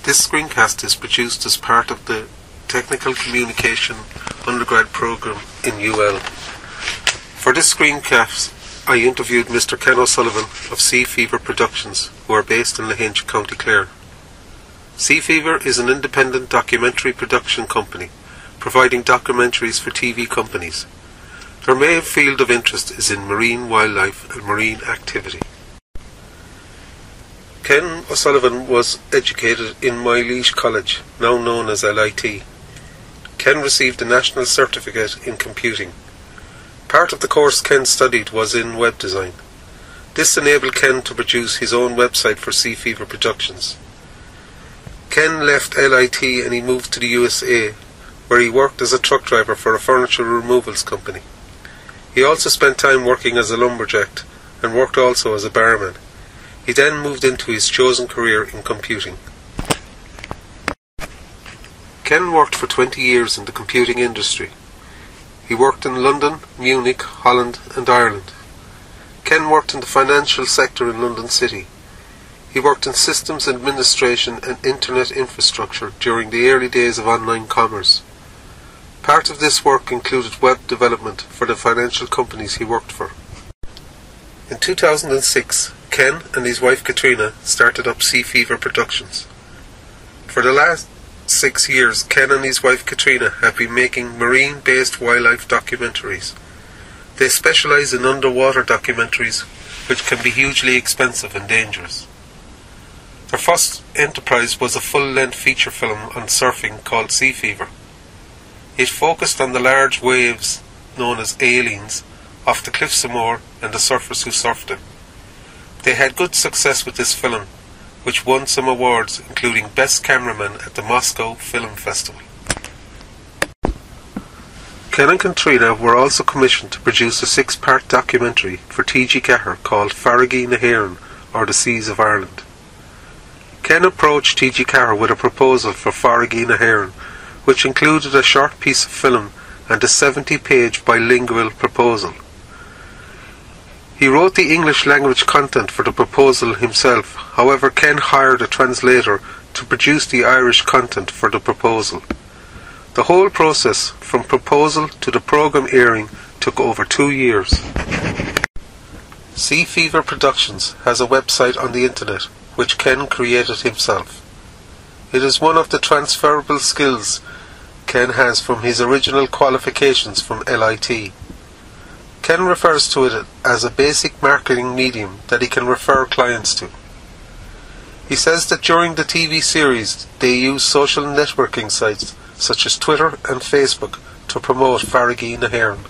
This screencast is produced as part of the Technical Communication undergrad program in UL. For this screencast, I interviewed Mr. Ken O'Sullivan of Sea Fever Productions, who are based in Lahinch, County Clare. Sea Fever is an independent documentary production company, providing documentaries for TV companies. Their main field of interest is in marine wildlife and marine activity. Ken O'Sullivan was educated in Mileage College, now known as LIT. Ken received a National Certificate in Computing. Part of the course Ken studied was in web design. This enabled Ken to produce his own website for Sea Fever Productions. Ken left LIT and he moved to the USA, where he worked as a truck driver for a furniture removals company. He also spent time working as a lumberjack and worked also as a barman. He then moved into his chosen career in computing. Ken worked for 20 years in the computing industry. He worked in London, Munich, Holland and Ireland. Ken worked in the financial sector in London City. He worked in systems administration and internet infrastructure during the early days of online commerce. Part of this work included web development for the financial companies he worked for. In 2006, Ken and his wife Katrina started up Sea Fever Productions. For the last 6 years, Ken and his wife Katrina have been making marine-based wildlife documentaries. They specialise in underwater documentaries, which can be hugely expensive and dangerous. Their first enterprise was a full-length feature film on surfing called Sea Fever. It focused on the large waves, known as aliens, off the cliffs of Moher and the surfers who surfed them. They had good success with this film, which won some awards, including Best Cameraman at the Moscow Film Festival. Ken and Katrina were also commissioned to produce a 6-part documentary for TG Ceathair called Farragie na hÉireann, or the Seas of Ireland. Ken approached TG Ceathair with a proposal for Farragie na hÉireann, which included a short piece of film and a 70-page bilingual proposal. He wrote the English language content for the proposal himself. However, Ken hired a translator to produce the Irish content for the proposal. The whole process, from proposal to the programme airing, took over 2 years. Sea Fever Productions has a website on the internet, which Ken created himself. It is one of the transferable skills Ken has from his original qualifications from LIT. Ken refers to it as a basic marketing medium that he can refer clients to. He says that during the TV series they use social networking sites such as Twitter and Facebook to promote Farragie na hÉireann.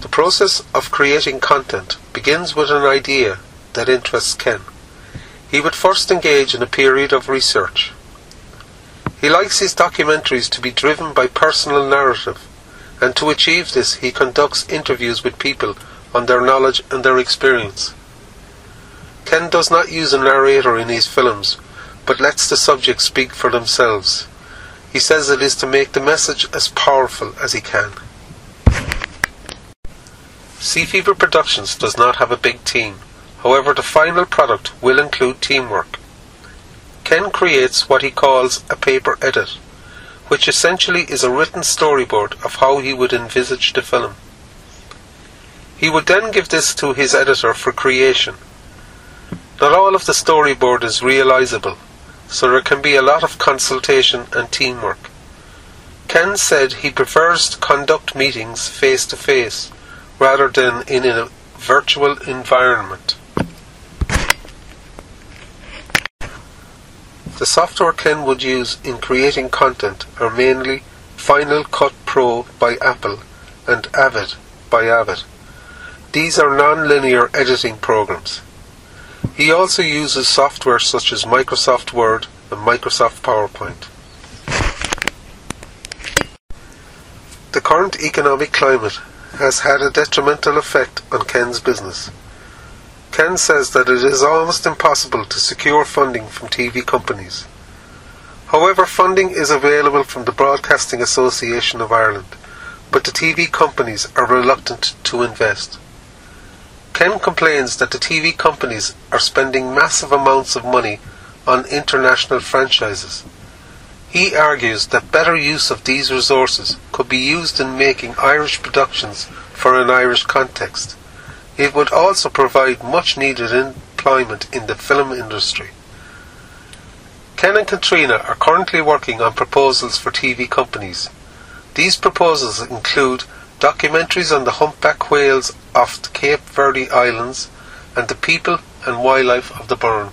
The process of creating content begins with an idea that interests Ken. He would first engage in a period of research. He likes his documentaries to be driven by personal narrative, and to achieve this he conducts interviews with people on their knowledge and their experience. Ken does not use a narrator in his films, but lets the subjects speak for themselves. He says it is to make the message as powerful as he can. Sea Fever Productions does not have a big team. However, the final product will include teamwork. Ken creates what he calls a paper edit, which essentially is a written storyboard of how he would envisage the film. He would then give this to his editor for creation. Not all of the storyboard is realizable, so there can be a lot of consultation and teamwork. Ken said he prefers to conduct meetings face to face, rather than in a virtual environment. The software Ken would use in creating content are mainly Final Cut Pro by Apple and Avid by Avid. These are non-linear editing programs. He also uses software such as Microsoft Word and Microsoft PowerPoint. The current economic climate has had a detrimental effect on Ken's business. Ken says that it is almost impossible to secure funding from TV companies. However, funding is available from the Broadcasting Association of Ireland, but the TV companies are reluctant to invest. Ken complains that the TV companies are spending massive amounts of money on international franchises. He argues that better use of these resources could be used in making Irish productions for an Irish context. It would also provide much needed employment in the film industry. Ken and Katrina are currently working on proposals for TV companies. These proposals include documentaries on the humpback whales off the Cape Verde Islands and the people and wildlife of the Burren.